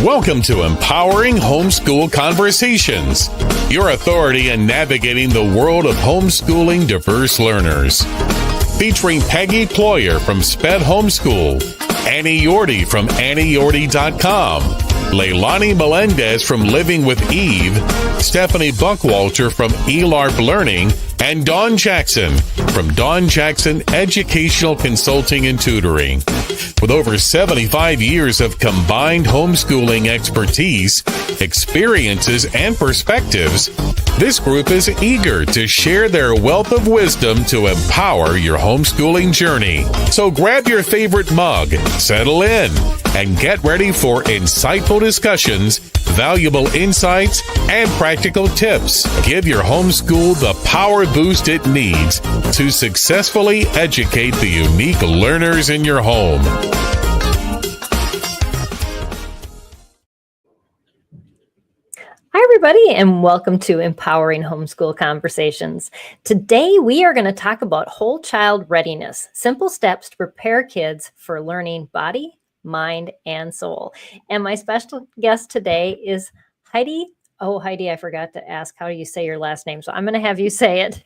Welcome to Empowering Homeschool Conversations, your authority in navigating the world of homeschooling diverse learners. Featuring Peggy Ployhar from SPED Homeschool, Annie Yorty from AnnieYorty.com, Leilani Melendez from Living with Eve, Stephanie Buckwalter from eLARP Learning, and Dawn Jackson from Dawn Jackson Educational Consulting and Tutoring. With over 75 years of combined homeschooling expertise, experiences, and perspectives, this group is eager to share their wealth of wisdom to empower your homeschooling journey. So grab your favorite mug, settle in, and get ready for insightful discussions, valuable insights, and practical tips. Give your homeschool the power boost it needs to successfully educate the unique learners in your home. Hi, everybody, and welcome to Empowering Homeschool Conversations. Today, we are going to talk about whole child readiness, simple steps to prepare kids for learning body, mind, and soul. And my special guest today is Heidi. Oh, Heidi, I forgot to ask, how do you say your last name? So I'm going to have you say it.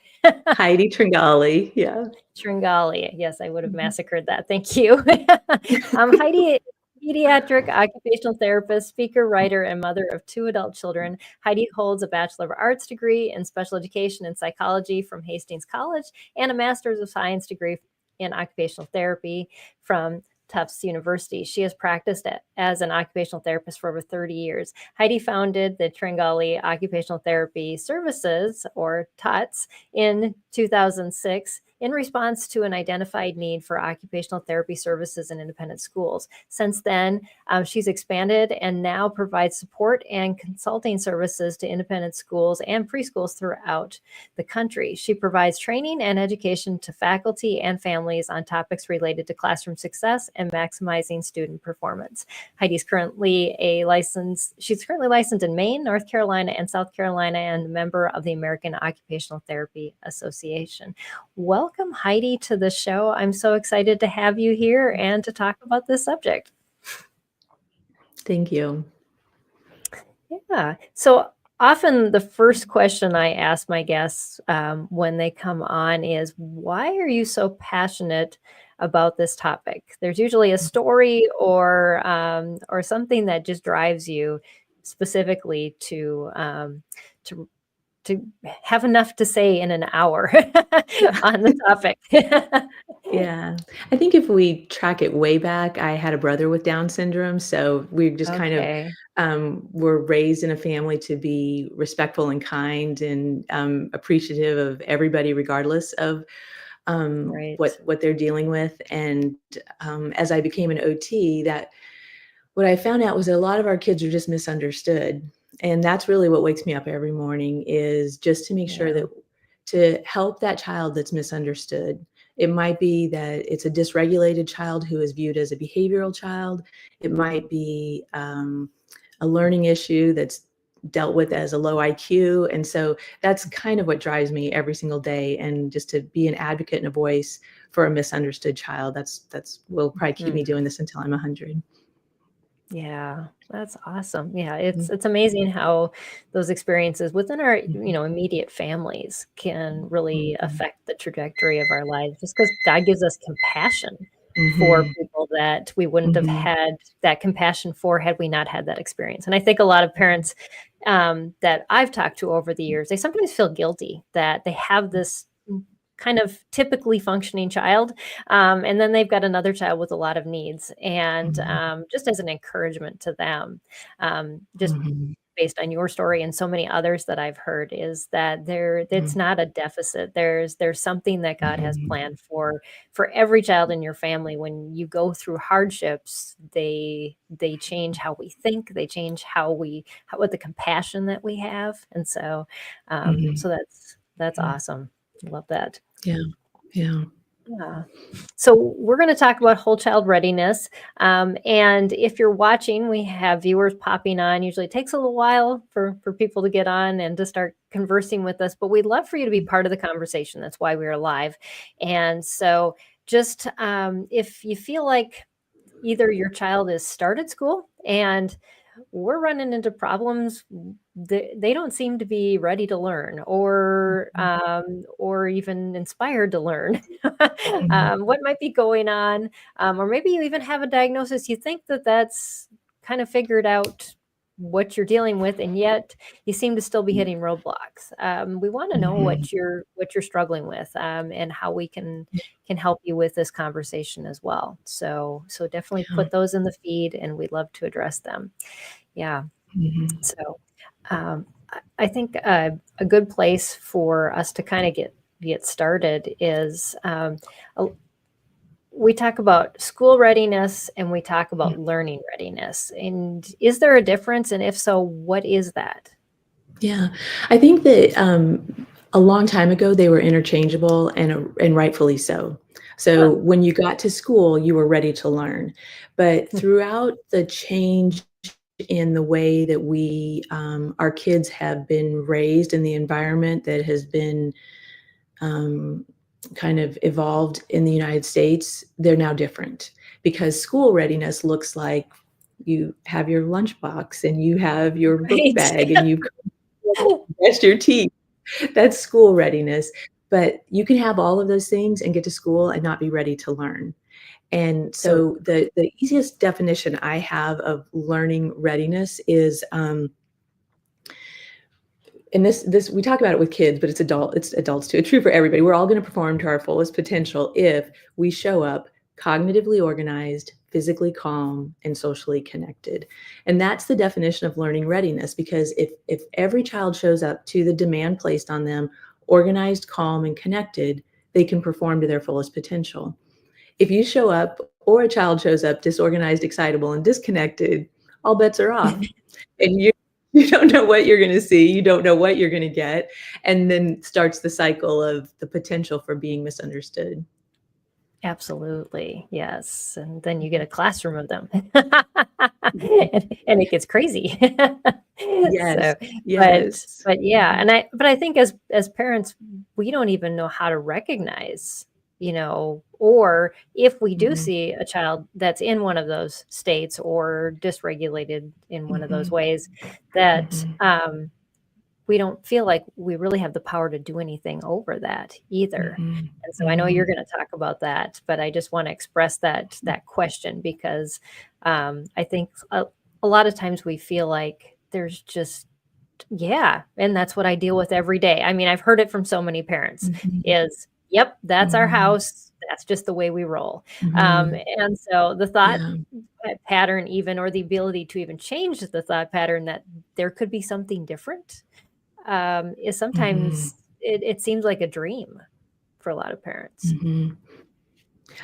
Heidi Tringali, yeah. Tringali. Yes, I would have massacred that. Thank you. Heidi, pediatric occupational therapist, speaker, writer, and mother of 2 adult children. Heidi holds a Bachelor of Arts degree in special education and psychology from Hastings College and a Master's of Science degree in occupational therapy from T.O.T.S University. She has practiced as an occupational therapist for over 30 years. Heidi founded the Tringali Occupational Therapy Services, or T.O.T.S, in 2006 in response to an identified need for occupational therapy services in independent schools. Since then, she's expanded and now provides support and consulting services to independent schools and preschools throughout the country. She provides training and education to faculty and families on topics related to classroom success and maximizing student performance. Heidi's currently she's currently licensed in Maine, North Carolina, and South Carolina, and a member of the American Occupational Therapy Association. Welcome, Heidi, to the show. I'm so excited to have you here and to talk about this subject. Thank you. Yeah. So often the first question I ask my guests when they come on is, why are you so passionate about this topic? There's usually a story or something that just drives you specifically to have enough to say in an hour on the topic. Yeah. I think if we track it way back, I had a brother with Down syndrome. So we just kind of were raised in a family to be respectful and kind and appreciative of everybody, regardless of what they're dealing with. And as I became an OT, what I found out was that a lot of our kids are just misunderstood. And that's really what wakes me up every morning, is just to make sure that to help that child that's misunderstood. It might be that it's a dysregulated child who is viewed as a behavioral child. It might be a learning issue that's dealt with as a low IQ. And so that's kind of what drives me every single day. And just to be an advocate and a voice for a misunderstood child, that's will probably keep me doing this until I'm 100. Yeah, that's awesome. Yeah, it's amazing how those experiences within our immediate families can really affect the trajectory of our lives, just because God gives us compassion for people that we wouldn't have had that compassion for had we not had that experience. And I think a lot of parents that I've talked to over the years, they sometimes feel guilty that they have this kind of typically functioning child. And then they've got another child with a lot of needs. And just as an encouragement to them, just based on your story and so many others that I've heard, is that it's not a deficit. There's something that God has planned for every child in your family. When you go through hardships, they change how we think, they change what the compassion that we have. And so, so that's awesome. Love that. Yeah. So we're going to talk about whole child readiness. And if you're watching, we have viewers popping on. Usually it takes a little while for people to get on and to start conversing with us, but we'd love for you to be part of the conversation. That's why we're live. And so just if you feel like either your child has started school and we're running into problems. They don't seem to be ready to learn or even inspired to learn. What might be going on? Or maybe you even have a diagnosis. You think that that's kind of figured out what you're dealing with, and yet you seem to still be hitting roadblocks. We want to know what you're struggling with, and how we can help you with this conversation as well. So definitely put those in the feed, and we'd love to address them. Yeah. So I think a good place for us to kind of get started is we talk about school readiness and we talk about learning readiness. And is there a difference? And if so, what is that? Yeah, I think that a long time ago, they were interchangeable and rightfully so. So when you got to school, you were ready to learn. But throughout the change in the way that we, our kids have been raised in the environment that has been kind of evolved in the United States, they're now different because school readiness looks like you have your lunchbox and you have your book bag and you brush your teeth. That's school readiness. But you can have all of those things and get to school and not be ready to learn. And so the easiest definition I have of learning readiness is, and this we talk about it with kids, but it's adults too. It's true for everybody. We're all going to perform to our fullest potential if we show up cognitively organized, physically calm, and socially connected. And that's the definition of learning readiness, because if every child shows up to the demand placed on them, organized, calm, and connected, they can perform to their fullest potential. If you show up or a child shows up disorganized, excitable, and disconnected, all bets are off. And you don't know what you're going to see. You don't know what you're going to get. And then starts the cycle of the potential for being misunderstood. Absolutely. Yes. And then you get a classroom of them and it gets crazy. Yes. Yes. But yeah. And I think as parents, we don't even know how to recognize, or if we do see a child that's in one of those states or dysregulated in one of those ways, that we don't feel like we really have the power to do anything over that either. And so I know you're going to talk about that, but I just want to express that question because I think a lot of times we feel like there's just, and that's what I deal with every day. I mean, I've heard it from so many parents is, yep, that's our house. That's just the way we roll. And so the thought pattern even, or the ability to even change the thought pattern that there could be something different is sometimes it seems like a dream for a lot of parents.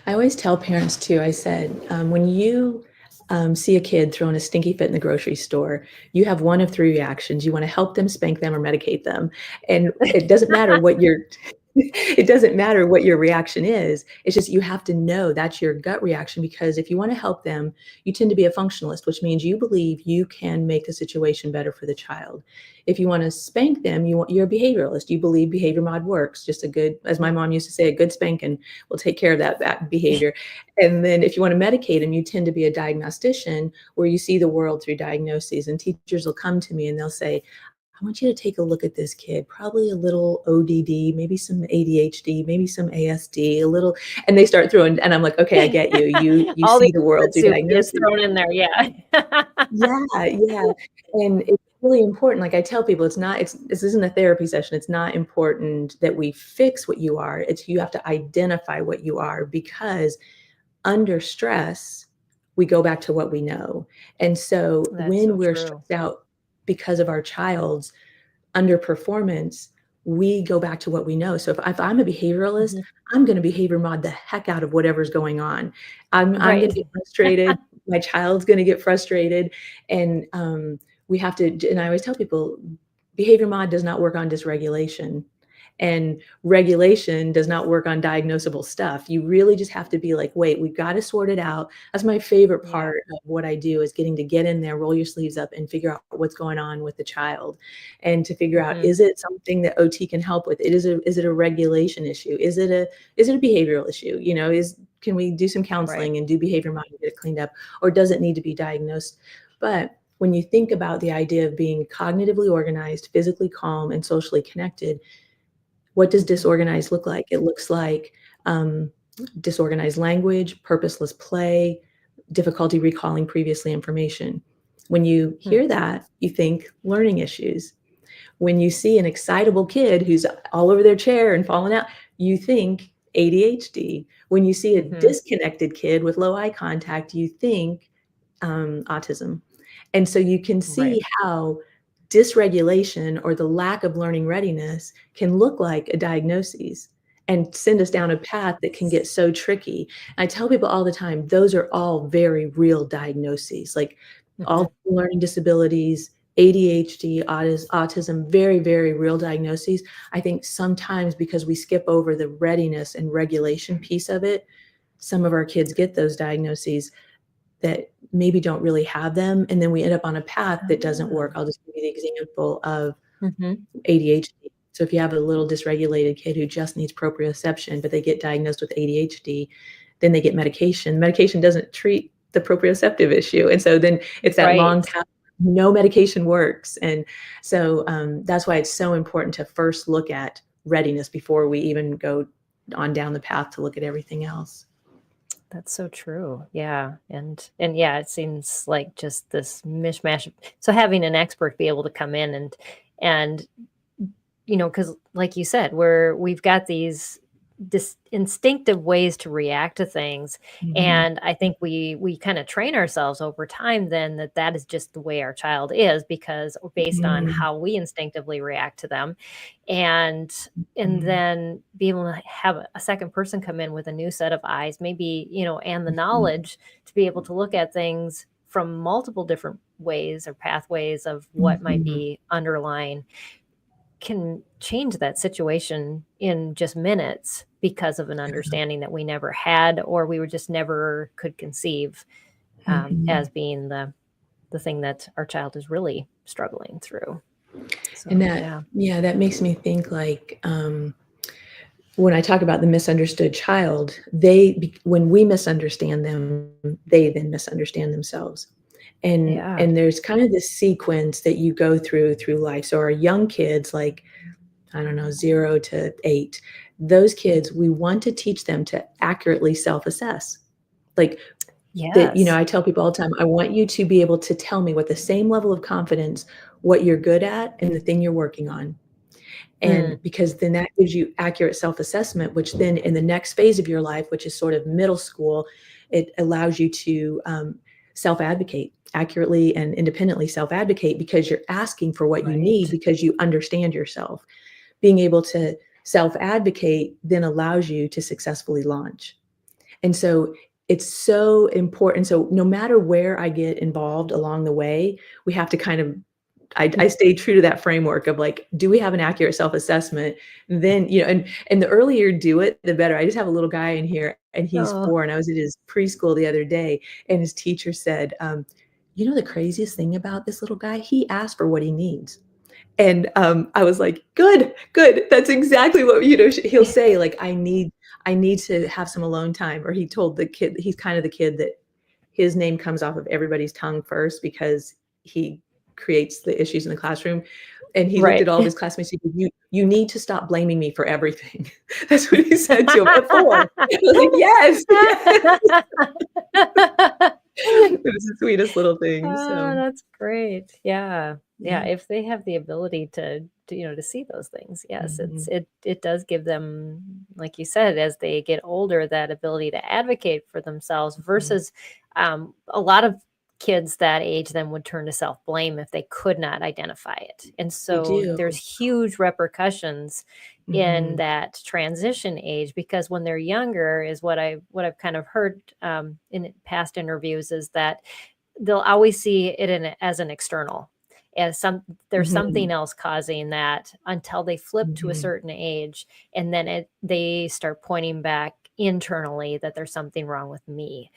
I always tell parents too, I said, when you see a kid throwing a stinky fit in the grocery store, you have one of three reactions. You want to help them, spank them, or medicate them. And it doesn't matter what it doesn't matter what your reaction is. It's just you have to know that's your gut reaction, because if you want to help them, you tend to be a functionalist, which means you believe you can make the situation better for the child. If you want to spank them, you're a behavioralist. You believe behavior mod works. Just a good, as my mom used to say, a good spanking will take care of that behavior. And then if you want to medicate them, you tend to be a diagnostician, where you see the world through diagnoses. And teachers will come to me and they'll say, I want you to take a look at this kid, probably a little ODD, maybe some ADHD, maybe some ASD, a little, and they start throwing, and I'm like, okay, I get you. You see the world through diagnoses. Thrown in there, yeah. Yeah. And it's really important. Like I tell people, this isn't a therapy session. It's not important that we fix what you are. You have to identify what you are, because under stress, we go back to what we know. And so when we're stressed out because of our child's underperformance, we go back to what we know. So if I'm a behavioralist, I'm going to behavior mod the heck out of whatever's going on. I'm going to get frustrated. My child's going to get frustrated. And we have to, and I always tell people, behavior mod does not work on dysregulation. And regulation does not work on diagnosable stuff. You really just have to be like, wait, we've got to sort it out. That's my favorite part of what I do, is getting to get in there, roll your sleeves up, and figure out what's going on with the child, and to figure out, is it something that OT can help with? Is it a regulation issue? Is it a behavioral issue? Can we do some counseling and do behavior mod and get it cleaned up, or does it need to be diagnosed? But when you think about the idea of being cognitively organized, physically calm, and socially connected, what does disorganized look like? It looks like disorganized language, purposeless play, difficulty recalling previously information. When you hear that, you think learning issues. When you see an excitable kid who's all over their chair and falling out, you think ADHD. When you see a disconnected kid with low eye contact, you think autism. And so you can see how dysregulation or the lack of learning readiness can look like a diagnosis and send us down a path that can get so tricky. I tell people all the time, those are all very real diagnoses, like all learning disabilities, ADHD, autism, very, very real diagnoses. I think sometimes because we skip over the readiness and regulation piece of it, some of our kids get those diagnoses that maybe don't really have them. And then we end up on a path that doesn't work. I'll just give you the example of ADHD. So if you have a little dysregulated kid who just needs proprioception, but they get diagnosed with ADHD, then they get medication. Medication doesn't treat the proprioceptive issue. And so then it's that long path. No medication works. And so that's why it's so important to first look at readiness before we even go on down the path to look at everything else. That's so true. Yeah. And yeah, it seems like just this mishmash. So having an expert be able to come in and, you know, cause like you said, we've got these instinctive ways to react to things. And I think we kind of train ourselves over time then that is just the way our child is, because based on how we instinctively react to them. And then be able to have a second person come in with a new set of eyes, maybe, you know, and the knowledge to be able to look at things from multiple different ways or pathways of what might be underlying, can change that situation in just minutes because of an understanding that we never had, or we were just never could conceive as being the thing that our child is really struggling through. So, and that, that makes me think like, when I talk about the misunderstood child, when we misunderstand them, they then misunderstand themselves. And there's kind of this sequence that you go through life. So our young kids, like, I don't know, 0 to 8, those kids, we want to teach them to accurately self-assess. Like, that, you know, I tell people all the time, I want you to be able to tell me with the same level of confidence what you're good at and the thing you're working on. And because then that gives you accurate self-assessment, which then in the next phase of your life, which is sort of middle school, it allows you to self-advocate, accurately and independently self-advocate, because you're asking for what you need because you understand yourself. Being able to self-advocate then allows you to successfully launch. And so it's so important. So no matter where I get involved along the way, we have to kind of, I stay true to that framework of like, do we have an accurate self-assessment? Then, you know, and the earlier you do it, the better. I just have a little guy in here and he's 4, and I was at his preschool the other day and his teacher said, you know, the craziest thing about this little guy, he asked for what he needs. And I was like, good. That's exactly what, you know, he'll say, like, I need to have some alone time. Or he told the kid, he's kind of the kid that his name comes off of everybody's tongue first because he creates the issues in the classroom. And he looked at all of his classmates. He said, you need to stop blaming me for everything. That's what he said to him at 4. I was like, yes. It was the sweetest little thing. So that's great. Yeah. If they have the ability to you know, to see those things, yes, it does give them, like you said, as they get older, that ability to advocate for themselves versus a lot of kids that age then would turn to self-blame if they could not identify it. And so there's huge repercussions in that transition age, because when they're younger is what I've kind of heard in past interviews is that they'll always see it as an external, as there's something else causing that, until they flip to a certain age, and then they start pointing back internally that there's something wrong with me.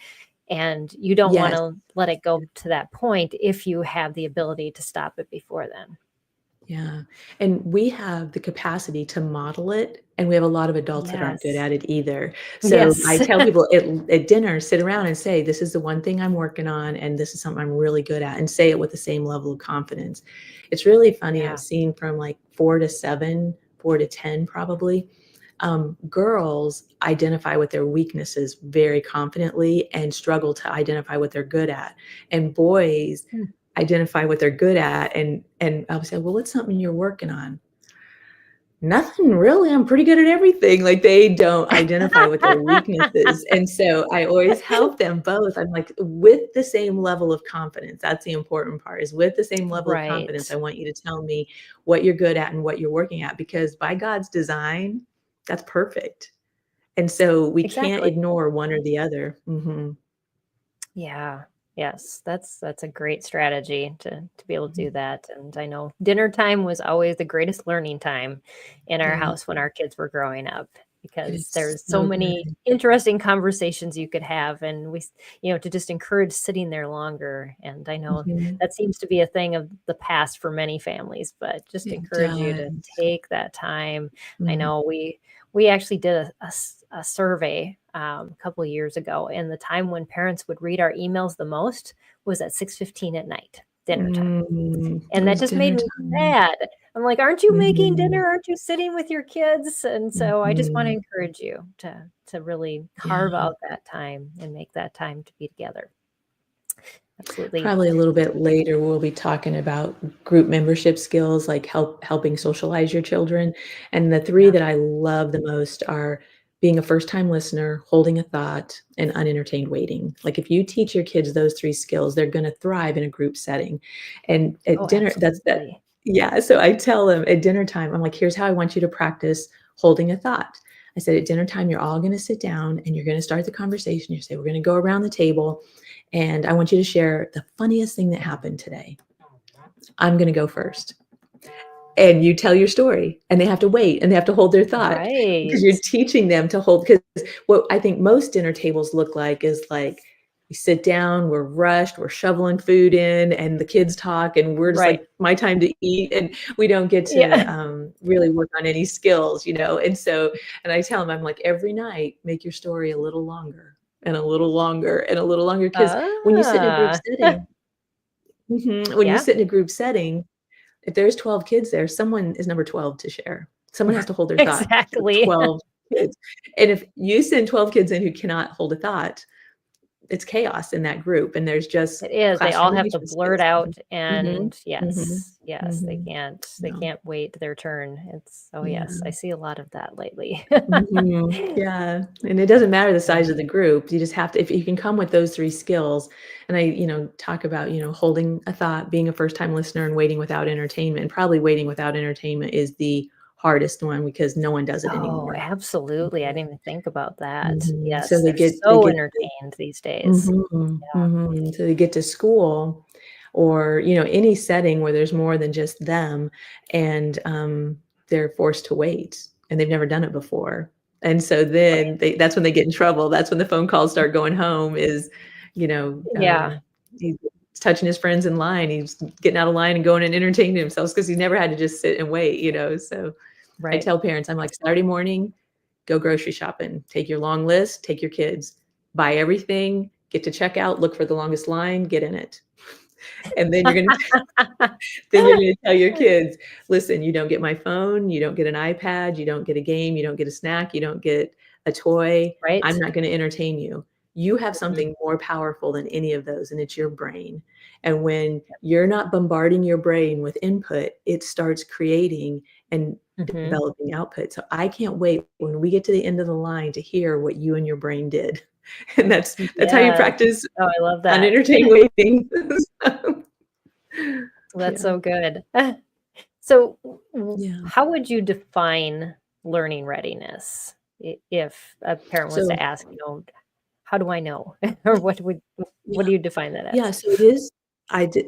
And you don't want to let it go to that point if you have the ability to stop it before then. Yeah. And we have the capacity to model it And we have a lot of adults that aren't good Yes. at it either. So I Yes. tell people at dinner, sit around and say, this is the one thing I'm working on, and this is something I'm really good at, and say it with the same level of confidence. It's really funny. Yeah. I've seen from like 4 to 7, 4 to 10 probably. Girls identify with their weaknesses very confidently and struggle to identify what they're good at. And boys Hmm. identify what they're good at. And I would say, well, what's something you're working on? Nothing really. I'm pretty good at everything. Like, they don't identify with their weaknesses. And so I always help them both. I'm like, with the same level of confidence. That's the important part, is with the same level of confidence. I Right. want you to tell me what you're good at and what you're working at, because by God's design, that's perfect. And so we can't Exactly. ignore one or the other. Mm-hmm. Yeah. Yes, that's a great strategy to be able to Mm-hmm. do that. And I know dinner time was always the greatest learning time in our Yeah, house when our kids were growing up, because it's there's so so many good. interesting conversations you could have, and to just encourage sitting there longer. And I know Mm-hmm. that seems to be a thing of the past for many families, but just It encourage you to does. take that time. I Mm-hmm. know we actually did a survey a couple of years ago, and the time when parents would read our emails the most was at 6:15 at night, dinner time. And It that was just made dinner me time. sad. I'm like, "Aren't you making Mm-hmm. dinner? Aren't you sitting with your kids?" And so I just wanna Mm-hmm. encourage you to really carve Yeah. out that time and make that time to be together. Absolutely. Probably a little bit later, we'll be talking about group membership skills, like helping socialize your children. And the 3 Yeah. that I love the most are being a first-time listener, holding a thought, and unentertained waiting. Like, if you teach your kids those 3 skills, they're gonna thrive in a group setting. And at Oh, dinner, that's that. absolutely. Yeah, so I tell them at dinner time, I'm like, "Here's how I want you to practice holding a thought." I said, "At dinner time, you're all gonna sit down and you're gonna start the conversation. You say, 'We're gonna go around the table, and I want you to share the funniest thing that happened today. I'm going to go first.'" And you tell your story, and they have to wait, and they have to hold their thought, because Right. you're teaching them to hold. Because what I think most dinner tables look like is like, we sit down, we're rushed, we're shoveling food in, and the kids talk, and we're just Right. like, my time to eat, and we don't get to Yeah. really work on any skills, you know. And so, and I tell them, I'm like, every night, make your story a little longer and a little longer and a little longer, because when you sit in a group Ah. setting, when you Yeah. sit in a group setting, if there's 12 kids there, someone is number 12 to share. Someone has to hold their thought for Exactly. 12 kids. And if you send 12 kids in who cannot hold a thought, it's chaos in that group, and there's just It is, they all classroom have to blurt matrices. out, Mhm, and mhm, yes, yes, mhm. they Yeah, can't wait their turn. It's oh, yes, I yeah. see a lot of that lately. Mhm. Yeah, and it doesn't matter the size Yeah. of the group. You just have to, if you can come with those 3 skills. And I, talk about, holding a thought, being a first-time listener, and waiting without entertainment. And probably waiting without entertainment is the hardest one, because no one does it Oh, anymore. absolutely, I Mhm, didn't even think about that. mhm. So Yes, they they're get so to entertained these days. mhm, Yeah. mhm. So they get to school, or, any setting where there's more than just them, and, they're forced to wait, and they've never done it before. And so then Right. that's when they get in trouble. That's when the phone calls start going home, is, you know, Yeah, he's touching his friends in line. He's getting out of line and going and entertaining himself, because he's never had to just sit and wait, So I right. tell parents, I'm like, Saturday morning, go grocery shopping, take your long list, take your kids, buy everything, get to checkout, look for the longest line, get in it. And then you're gonna tell your kids, "Listen, you don't get my phone, you don't get an iPad, you don't get a game, you don't get a snack, you don't get a toy. I'm Right? not gonna entertain you. You have Mhm, something more powerful than any of those, and it's your brain. And when you're not bombarding your brain with input, it starts creating and mhm. developing output. So I can't wait when we get to the end of the line to hear what you and your brain did." And that's how you Yes. practice Oh, I love that. unentertained waiting. That's Yeah. so good. So, Yeah. how would you define learning readiness if a parent was So, to ask, how do I know? Or yeah. what do you define that Yeah, as? so it is.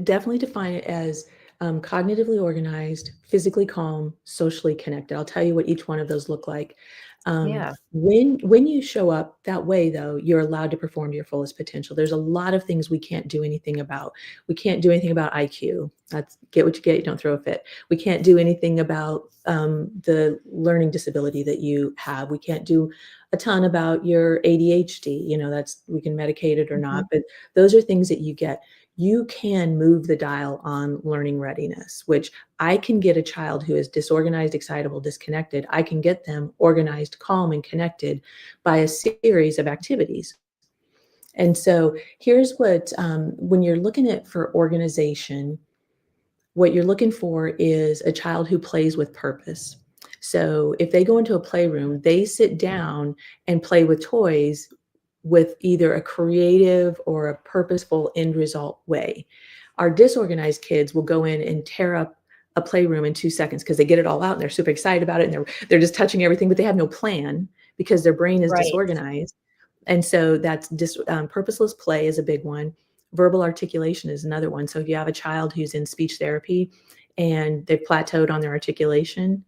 Definitely define it as, cognitively organized, physically calm, socially connected. I'll tell you what each one of those look like. When you show up that way, though, you're allowed to perform to your fullest potential. There's a lot of things we can't do anything about. We can't do anything about IQ. That's get what you get, you don't throw a fit. We can't do anything about the learning disability that you have. We can't do a ton about your ADHD. That's, we can medicate it or not, but those are things that you get. You can move the dial on learning readiness, which I can get a child who is disorganized, excitable, disconnected. I can get them organized, calm, and connected by a series of activities. And so here's what, when you're looking at for organization, what you're looking for is a child who plays with purpose. So if they go into a playroom, they sit down and play with toys with either a creative or a purposeful end result way. Our disorganized kids will go in and tear up a playroom in 2 seconds because they get it all out and they're super excited about it and they're just touching everything, but they have no plan because their brain is disorganized. And so that's purposeless play is a big one. Verbal articulation is another one. So if you have a child who's in speech therapy and they've plateaued on their articulation,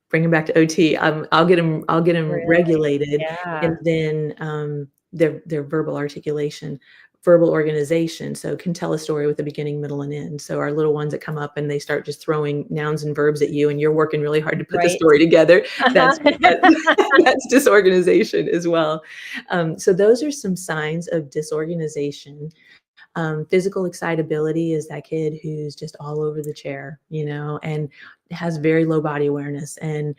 bring them back to OT. I'll get them regulated, and then their verbal articulation, verbal organization. So can tell a story with a beginning, middle, and end. So our little ones that come up and they start just throwing nouns and verbs at you, and you're working really hard to put the story together. That's disorganization as well. So those are some signs of disorganization. Physical excitability is that kid who's just all over the chair, and has very low body awareness and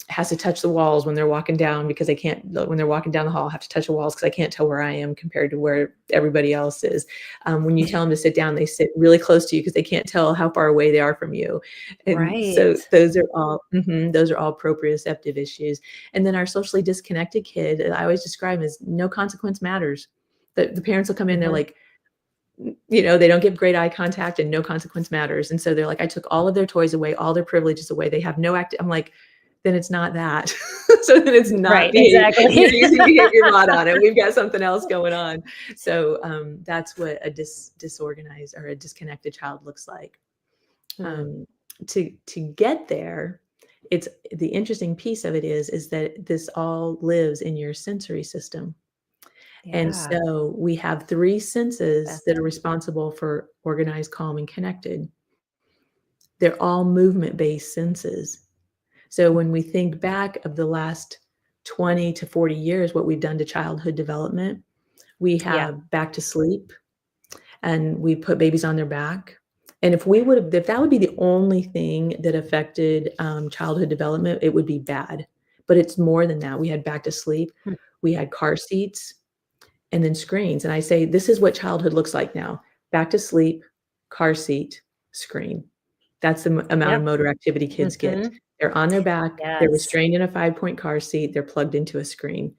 has to touch the walls when they're walking down because when they're walking down the hall, have to touch the walls because I can't tell where I am compared to where everybody else is. When you tell them to sit down, they sit really close to you because they can't tell how far away they are from you. And so those are all proprioceptive issues. And then our socially disconnected kid, I always describe as no consequence matters. The parents will come in, they're like, they don't give great eye contact and no consequence matters. And so they're like, I took all of their toys away, all their privileges away. They have no I'm like, then it's not that. So then it's not exactly. You're using behavior mod on it. We've got something else going on. So that's what a disorganized or a disconnected child looks like. To get there, it's the interesting piece of it is that this all lives in your sensory system. And so we have 3 senses that are responsible for organized, calm, and connected. They're all movement-based senses. So when we think back of the last 20 to 40 years, what we've done to childhood development, we have back to sleep, and we put babies on their back. And if that would be the only thing that affected childhood development, it would be bad. But it's more than that. We had back to sleep. We had car seats. And then screens. And I say, this is what childhood looks like now. Back to sleep, car seat, screen. That's the amount of motor activity kids get. They're on their back. They're restrained in a 5-point car seat. They're plugged into a screen.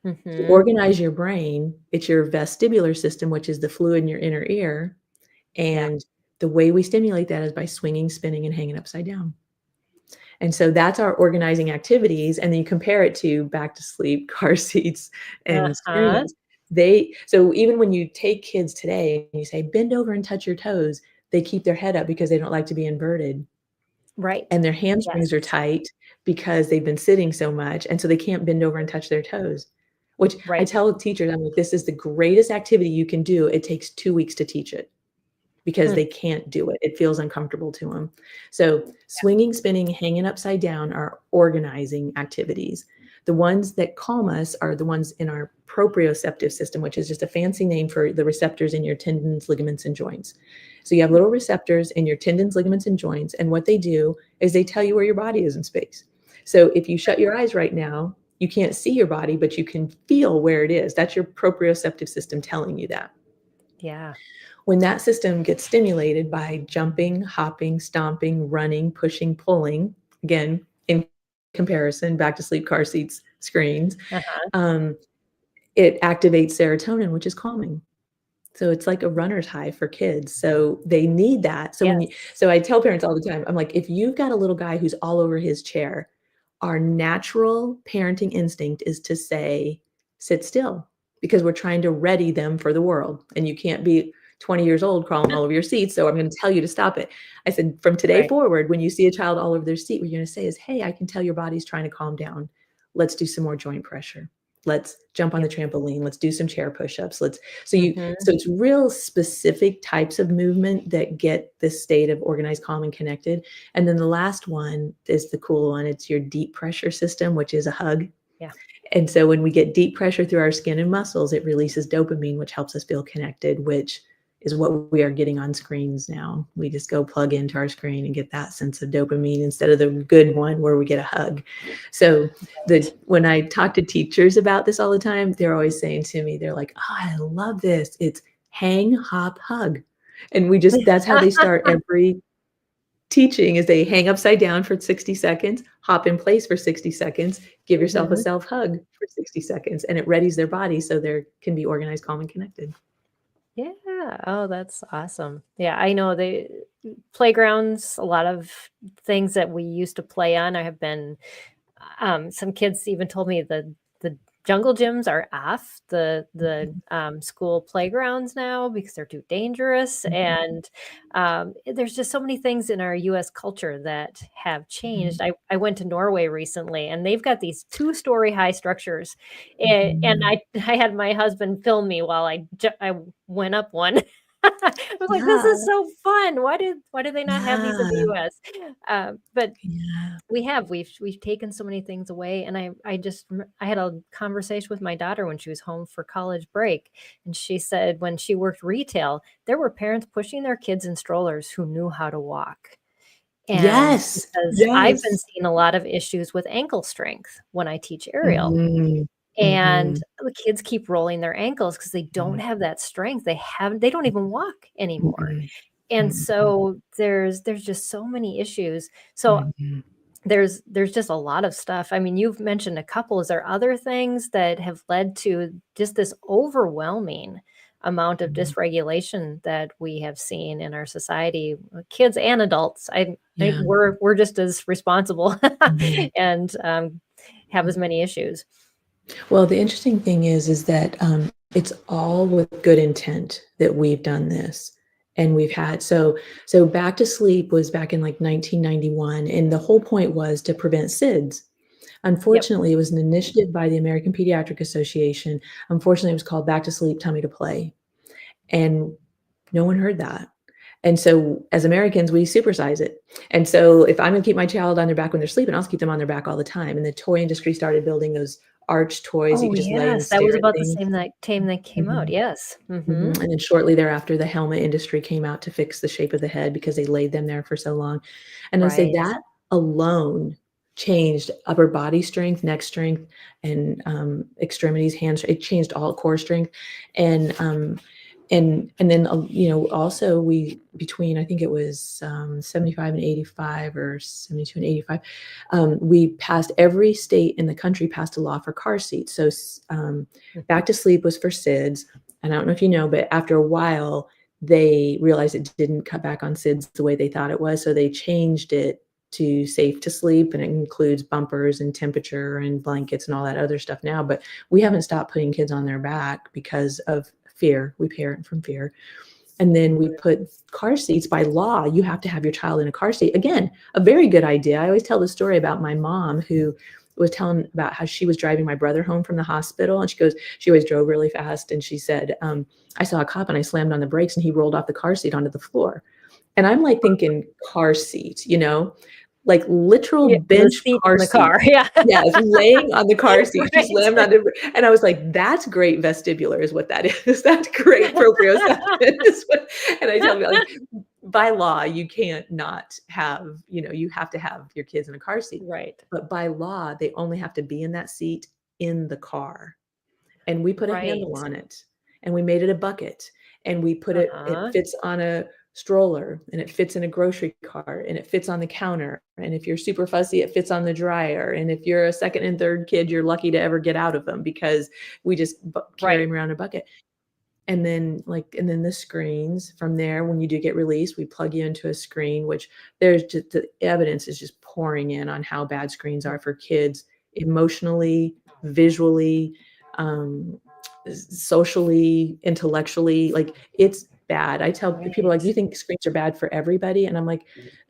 To organize your brain, it's your vestibular system, which is the fluid in your inner ear. And the way we stimulate that is by swinging, spinning, and hanging upside down. And so that's our organizing activities. And then you compare it to back to sleep, car seats, and screens. So even when you take kids today and you say, bend over and touch your toes, they keep their head up because they don't like to be inverted. Right. And their hamstrings are tight because they've been sitting so much. And so they can't bend over and touch their toes, which I tell teachers, I'm like, this is the greatest activity you can do. It takes 2 weeks to teach it because they can't do it. It feels uncomfortable to them. So swinging, spinning, hanging upside down are organizing activities. The ones that calm us are the ones in our proprioceptive system, which is just a fancy name for the receptors in your tendons, ligaments, and joints. So you have little receptors in your tendons, ligaments, and joints. And what they do is they tell you where your body is in space. So if you shut your eyes right now, you can't see your body, but you can feel where it is. That's your proprioceptive system telling you that. Yeah. When that system gets stimulated by jumping, hopping, stomping, running, pushing, pulling, again, in comparison, back to sleep, car seats, screens, it activates serotonin, which is calming. So it's like a runner's high for kids. So they need that. So so I tell parents all the time, I'm like, if you've got a little guy who's all over his chair, our natural parenting instinct is to say, sit still, because we're trying to ready them for the world. And you can't be 20 years old crawling all over your seat, so I'm going to tell you to stop it. I said, from today forward, when you see a child all over their seat, what you're going to say is, hey, I can tell your body's trying to calm down. Let's do some more joint pressure. Let's jump on the trampoline. Let's do some chair push-ups. So it's real specific types of movement that get this state of organized, calm, and connected. And then the last one is the cool one. It's your deep pressure system, which is a hug. Yeah. And so when we get deep pressure through our skin and muscles, it releases dopamine, which helps us feel connected, which is what we are getting on screens now. We just go plug into our screen and get that sense of dopamine instead of the good one where we get a hug. So when I talk to teachers about this all the time, they're always saying to me, they're like, oh, I love this. It's hang, hop, hug. And that's how they start every teaching, is they hang upside down for 60 seconds, hop in place for 60 seconds, give yourself a self hug for 60 seconds, and it readies their body so they can be organized, calm, and connected. Yeah. Oh, that's awesome. Yeah, I know the playgrounds, a lot of things that we used to play on. I have been, some kids even told me the jungle gyms are off the school playgrounds now because they're too dangerous. And there's just so many things in our U.S. culture that have changed. I went to Norway recently, and they've got these 2-story high structures. And I had my husband film me while I went up one. I was like, this is so fun. Why do they not have these in the U.S.? But we've taken so many things away. And I had a conversation with my daughter when she was home for college break. And she said when she worked retail, there were parents pushing their kids in strollers who knew how to walk. And because I've been seeing a lot of issues with ankle strength when I teach aerial. And the kids keep rolling their ankles because they don't have that strength. They don't even walk anymore. And so there's just so many issues. So there's just a lot of stuff. I mean, you've mentioned a couple. Is there other things that have led to just this overwhelming amount of dysregulation that we have seen in our society, kids and adults? I think we're just as responsible and have as many issues. Well, the interesting thing is that it's all with good intent that we've done this. And we've had, so Back to Sleep was back in like 1991. And the whole point was to prevent SIDS. Unfortunately, it was an initiative by the American Pediatric Association. Unfortunately, it was called Back to Sleep, Tummy to Play. And no one heard that. And so as Americans, we supersize it. And so if I'm going to keep my child on their back when they're sleeping, I'll keep them on their back all the time. And the toy industry started building those arch toys. Oh, yes, that was about the same time they came out. Yes. And then shortly thereafter, the helmet industry came out to fix the shape of the head because they laid them there for so long. And I say that alone changed upper body strength, neck strength, and extremities, hands. It changed all core strength. And then, also between, I think it was 75 and 85 or 72 and 85, we passed, every state in the country passed a law for car seats. So Back to Sleep was for SIDS. And I don't know if you know, but after a while, they realized it didn't cut back on SIDS the way they thought it was. So they changed it to Safe to Sleep, and it includes bumpers and temperature and blankets and all that other stuff now. But we haven't stopped putting kids on their back because of fear. We parent from fear. And then we put car seats by law. You have to have your child in a car seat. Again, a very good idea. I always tell the story about my mom who was telling about how she was driving my brother home from the hospital. And she always drove really fast. And she said, I saw a cop and I slammed on the brakes and he rolled off the car seat onto the floor. And I'm like thinking car seat, like literal bench car seat. Yeah, laying on the car seat. She slammed on it. And I was like, that's great vestibular is what that is. That's great proprioception. And I tell you, like, by law, you can't not have, you have to have your kids in a car seat. Right. But by law, they only have to be in that seat in the car. And we put a handle on it. And we made it a bucket. And we put it fits on a stroller, and it fits in a grocery cart, and it fits on the counter. And if you're super fussy, it fits on the dryer. And if you're a second and third kid, you're lucky to ever get out of them because we just carry them around a bucket. And then the screens from there, when you do get released, we plug you into a screen, which there's just, the evidence is just pouring in on how bad screens are for kids emotionally, visually, socially, intellectually. Like, it's bad. I tell people, like, do you think screens are bad for everybody? And I'm like,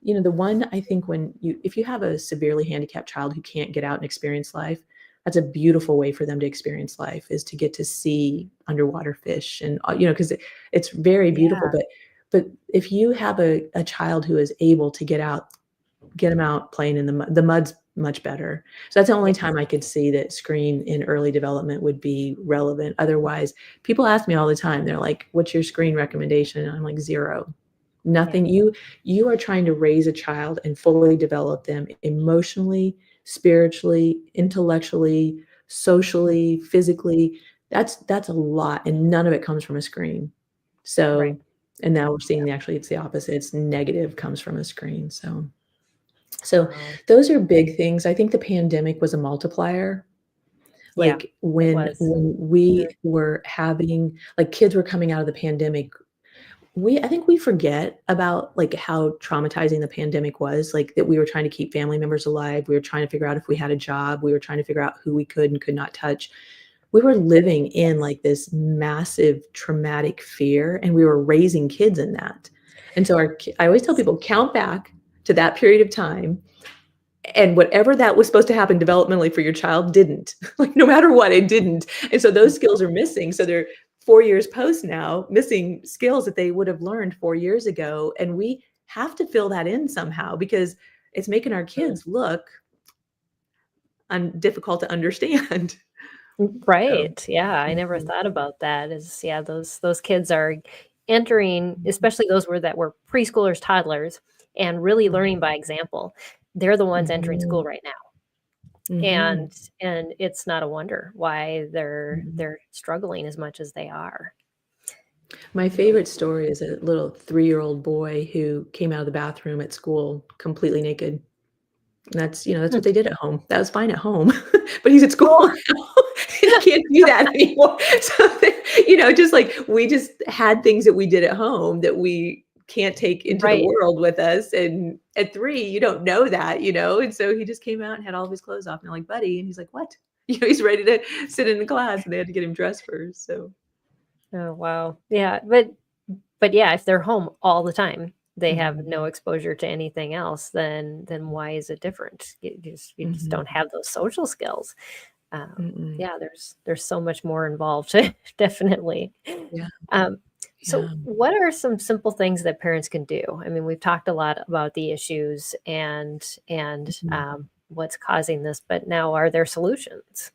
the one, I think if you have a severely handicapped child who can't get out and experience life, that's a beautiful way for them to experience life, is to get to see underwater fish and, because it's very beautiful. But if you have a child who is able to get them out playing in the mud's much better. So that's the only time I could see that screen in early development would be relevant. Otherwise, people ask me all the time, they're like, what's your screen recommendation? And I'm like, 0. Nothing. You are trying to raise a child and fully develop them emotionally, spiritually, intellectually, socially, physically. That's a lot. And none of it comes from a screen. So, and now we're seeing actually it's the opposite. It's negative comes from a screen. So those are big things. I think the pandemic was a multiplier. Like when we were having, like, kids were coming out of the pandemic, I think we forget about, like, how traumatizing the pandemic was, like, that we were trying to keep family members alive. We were trying to figure out if we had a job. We were trying to figure out who we could and could not touch. We were living in, like, this massive traumatic fear, and we were raising kids in that. And so I always tell people, count back to that period of time, and whatever that was supposed to happen developmentally for your child didn't. Like, no matter what, it didn't. And so those skills are missing. So they're 4 years post now, missing skills that they would have learned 4 years ago. And we have to fill that in somehow, because it's making our kids look difficult to understand. Right. So, I never thought about that. Those kids are entering, especially those that were preschoolers, toddlers, and really learning by example. They're the ones entering school right now. And it's not a wonder why they're struggling as much as they are. My favorite story is a little 3-year-old boy who came out of the bathroom at school completely naked. And that's what they did at home. That was fine at home, but he's at school now. He can't do that anymore. So, just like, we just had things that we did at home that we can't take into the world with us. And at 3, you don't know that, and so he just came out and had all of his clothes off, and they're like, buddy, and he's like, what? He's ready to sit in the class, and they had to get him dressed first. So, oh wow, but if they're home all the time, they have no exposure to anything else, then why is it different? You just don't have those social skills. There's so much more involved. Definitely. So what are some simple things that parents can do? I mean, we've talked a lot about the issues and what's causing this, but now, are there solutions?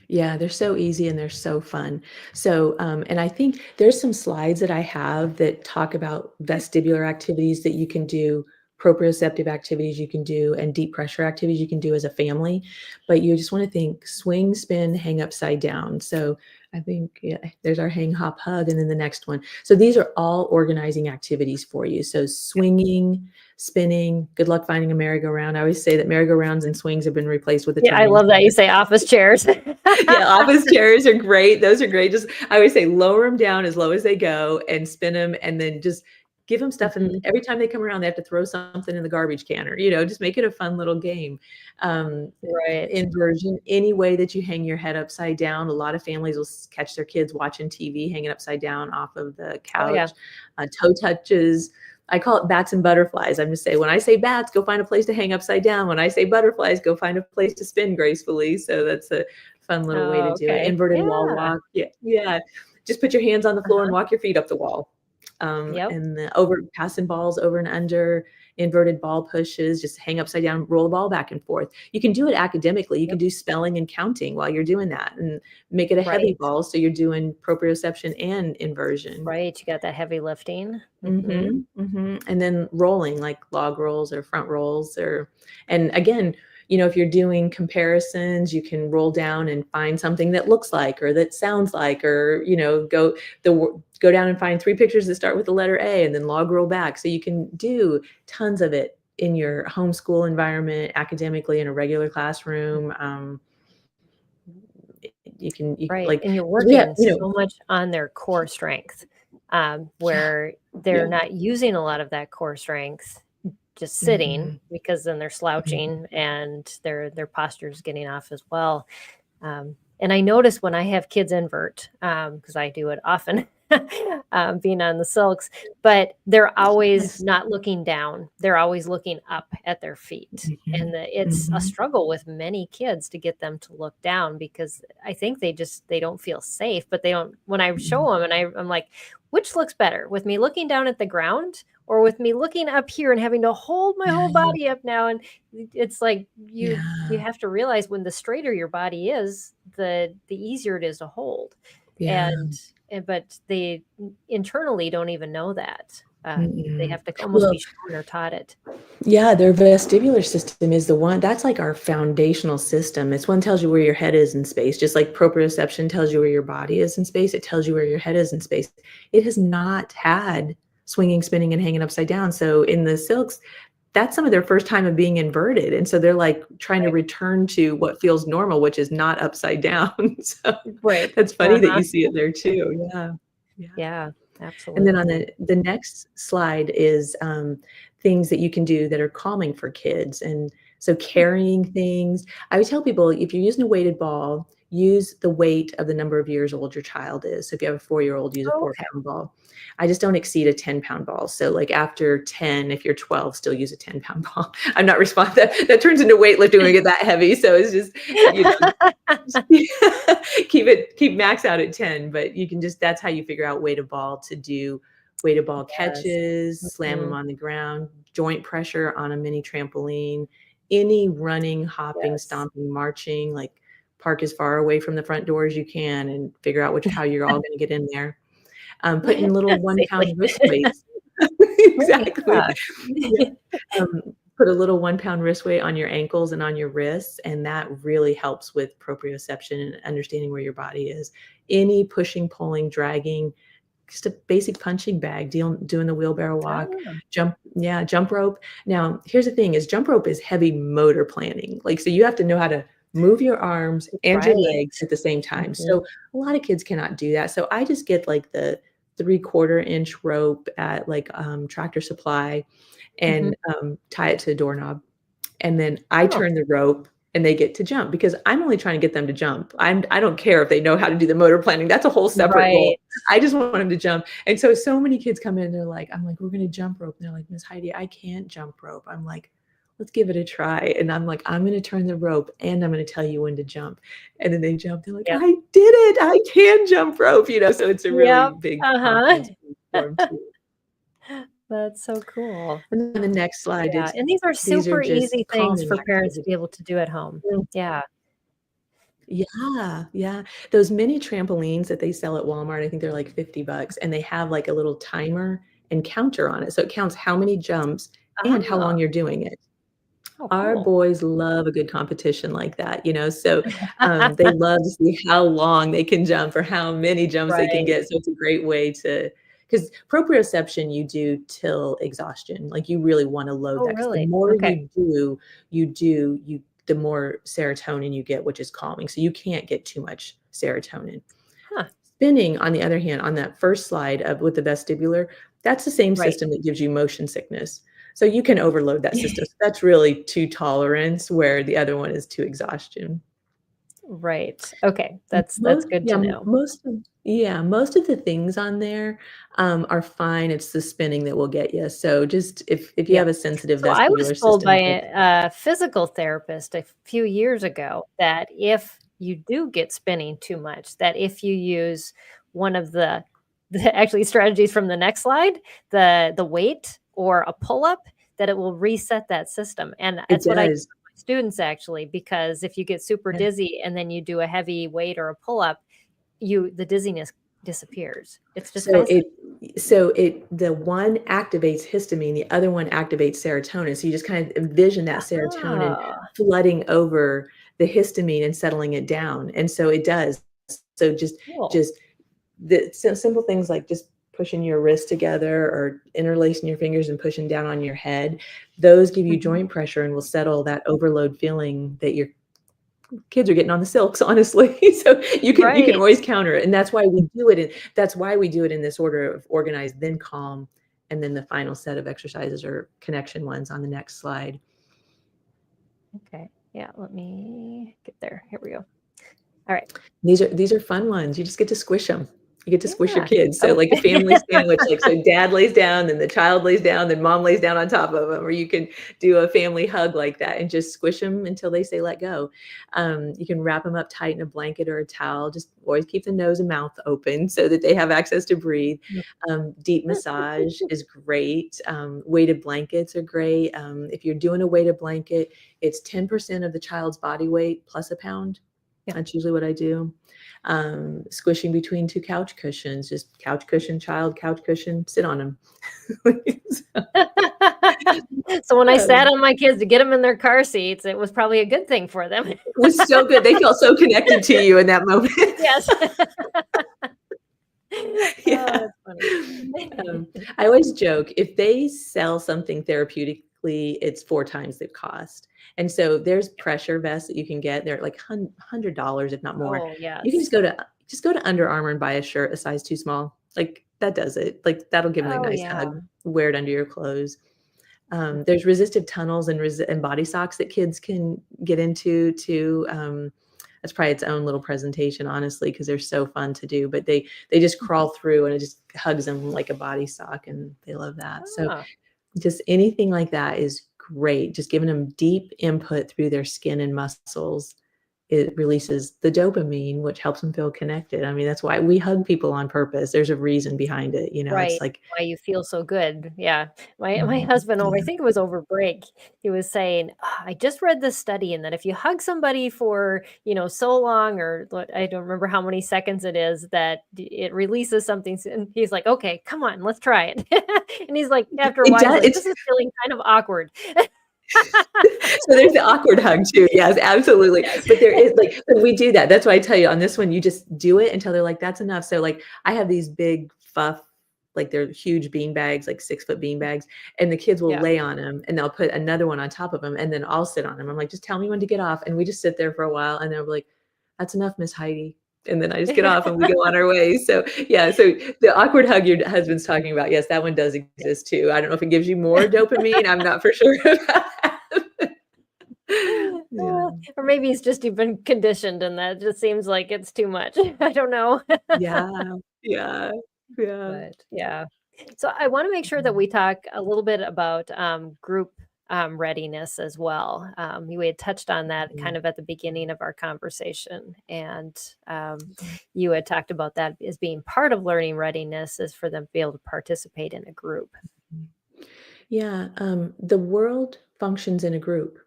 Yeah, they're so easy and they're so fun. So, and I think there's some slides that I have that talk about vestibular activities that you can do, proprioceptive activities you can do, and deep pressure activities you can do as a family. But you just want to think swing, spin, hang upside down. So I think there's our hang, hop, hug, and then the next one. So these are all organizing activities for you. So swinging, spinning, good luck finding a merry-go-round. I always say that merry-go-rounds and swings have been replaced with I love that you say office chairs. Office chairs are great. Those are great. I always say lower them down as low as they go and spin them, and then just give them stuff. And every time they come around, they have to throw something in the garbage can, or, just make it a fun little game. Inversion, any way that you hang your head upside down. A lot of families will catch their kids watching TV, hanging upside down off of the couch. Toe touches. I call it bats and butterflies. I'm just saying, when I say bats, go find a place to hang upside down. When I say butterflies, go find a place to spin gracefully. So that's a fun little way to do it. Inverted wall walk. Yeah. Just put your hands on the floor and walk your feet up the wall. And the passing balls over and under, inverted ball pushes, just hang upside down, roll the ball back and forth. You can do it academically. You can do spelling and counting while you're doing that, and make it a heavy ball. So you're doing proprioception and inversion. Right. You got that heavy lifting. And then rolling, like log rolls or front rolls, and again, if you're doing comparisons, you can roll down and find something that looks like, or that sounds like, or, go down and find 3 pictures that start with the letter A, and then log roll back. So you can do tons of it in your homeschool environment, academically, in a regular classroom. You can, and you're working so much on their core strength, where they're not using a lot of that core strength just sitting, because then they're slouching and their posture is getting off as well. And I notice when I have kids invert, because I do it often, being on the silks, but they're always not looking down. They're always looking up at their feet. And it's a struggle with many kids to get them to look down, because I think they don't feel safe, but they don't, when I show them and I'm like, which looks better, with me looking down at the ground or with me looking up here and having to hold my whole body up now? And it's like, you have to realize, when the straighter your body is, the easier it is to hold. But they internally don't even know that. They have to almost be shown or taught it. Yeah, their vestibular system is the one that's like our foundational system. It's one tells you where your head is in space, just like proprioception tells you where your body is in space. It tells you where your head is in space. It has not had swinging, spinning, and hanging upside down. So in the silks, that's some of their first time of being inverted. And so they're like trying to return to what feels normal, which is not upside down. So that's funny that you see it there too. Yeah, absolutely. And then on the next slide is things that you can do that are calming for kids. And so carrying things, I would tell people, if you're using a weighted ball, use the weight of the number of years old your child is. So if you have a 4-year-old, use a 4-pound ball. I just don't exceed a 10-pound ball. So like after 10, if you're 12, still use a 10-pound ball. I'm not responsible. That turns into weightlifting when we get that heavy. So it's just, keep max out at 10, but you can just, that's how you figure out weighted ball to do weighted ball catches, slam them on the ground, joint pressure on a mini trampoline, any running, hopping, stomping, marching, like park as far away from the front door as you can and figure out how you're all going to get in there. Putting little 1-pound wrist weights. Exactly. Put a little 1-pound wrist weight on your ankles and on your wrists, and that really helps with proprioception and understanding where your body is. Any pushing, pulling, dragging, just a basic punching bag, doing the wheelbarrow walk, jump rope. Now, here's the thing: is jump rope is heavy motor planning. Like, so you have to know how to move your arms and your legs at the same time. So a lot of kids cannot do that. So I just get like the 3/4-inch rope at like Tractor Supply and tie it to a doorknob. And then I turn the rope and they get to jump, because I'm only trying to get them to jump. I don't care if they know how to do the motor planning. That's a whole separate goal. I just want them to jump. And so many kids come in, they're like, I'm like, we're going to jump rope. And they're like, Miss Heidi, I can't jump rope. I'm like, let's give it a try. And I'm like, I'm going to turn the rope and I'm going to tell you when to jump. And then they jump. They're like, I did it. I can jump rope, So it's a really big confidence for them too. That's so cool. And then the next slide. And these are super easy things for parents to be able to do at home. Yeah. Those mini trampolines that they sell at Walmart, I think they're like $50, and they have like a little timer and counter on it. So it counts how many jumps and how long you're doing it. Our boys love a good competition like that, so they love to see how long they can jump or how many jumps they can get. So it's a great way because proprioception you do till exhaustion. Like you really want to load that. The more you do, the more serotonin you get, which is calming. So you can't get too much serotonin. Spinning, on the other hand, on that first slide with the vestibular, that's the same system that gives you motion sickness. So you can overload that system. That's really to tolerance, where the other one is to exhaustion. Right. Okay. That's good to know. Most of the things on there are fine. It's the spinning that will get you. So just if you have a sensitive vestibular system. I was told by a physical therapist a few years ago that if you do get spinning too much, that if you use one of the actually strategies from the next slide, the weight or a pull-up, that it will reset that system. And that's what I do with my students, actually, because if you get super dizzy and then you do a heavy weight or a pull-up, the dizziness disappears. It's just the one activates histamine, the other one activates serotonin. So you just kind of envision that serotonin flooding over the histamine and settling it down. And so it does. So just the simple things like just pushing your wrists together or interlacing your fingers and pushing down on your head, those give you joint pressure and will settle that overload feeling that your kids are getting on the silks, honestly. So you can always counter it. And that's why we do it in this order of organized, then calm, and then the final set of exercises or connection ones on the next slide. Okay. Yeah, let me get there. Here we go. All right. These are fun ones. You just get to squish them. You get to squish your Yeah. kids. So like a family sandwich, like so dad lays down, then the child lays down, then mom lays down on top of them, or you can do a family hug like that and just squish them until they say let go. You can wrap them up tight in a blanket or a towel. Just always keep the nose and mouth open so that they have access to breathe. Deep massage is great. Weighted blankets are great. If you're doing a weighted blanket, it's 10% of the child's body weight plus a pound. Yeah. That's usually what I do. Squishing between two couch cushions, just couch cushion, child, couch cushion, sit on them. So when I sat on my kids to get them in their car seats, it was probably a good thing for them. It was so good. They felt so connected to you in that moment. Yes. Yeah. I always joke, if they sell something therapeutically, it's 4 times the cost. And so there's pressure vests that you can get. They're like $100, if not more. Oh, yes. You can just go to Under Armour and buy a shirt a size too small. Like that does it. Like that'll give them a nice hug. Wear it under your clothes. There's resistive tunnels and body socks that kids can get into too. That's probably its own little presentation, honestly, because they're so fun to do. But they just crawl through and it just hugs them like a body sock, and they love that. So just anything like that is great. Just giving them deep input through their skin and muscles. It releases the dopamine, which helps them feel connected. I mean, that's why we hug people on purpose. There's a reason behind it. Right. It's like why you feel so good. Yeah. My husband, I think it was over break, he was saying, I just read this study, and that if you hug somebody for, so long, or I don't remember how many seconds it is, that it releases something. And he's like, okay, come on, let's try it. And he's like, after a while, he's like, this is feeling kind of awkward. So there's the awkward hug too. Yes, absolutely. Yes. But there is we do that. That's why I tell you on this one, you just do it until they're like, that's enough. So like I have these big they're huge bean bags, like 6-foot bean bags, and the kids will lay on them and they'll put another one on top of them, and then I'll sit on them. I'm like, just tell me when to get off. And we just sit there for a while, and they're like, that's enough, Miss Heidi. And then I just get off and we go on our way. So yeah, so the awkward hug your husband's talking about, yes, that one does exist too. I don't know if it gives you more dopamine. I'm not for sure about that. Yeah. Or maybe he's just been conditioned, and that just seems like it's too much. I don't know. Yeah. But yeah. So I want to make sure that we talk a little bit about group readiness as well. We had touched on that kind of at the beginning of our conversation, and you had talked about that as being part of learning readiness is for them to be able to participate in a group. Yeah, the world functions in a group.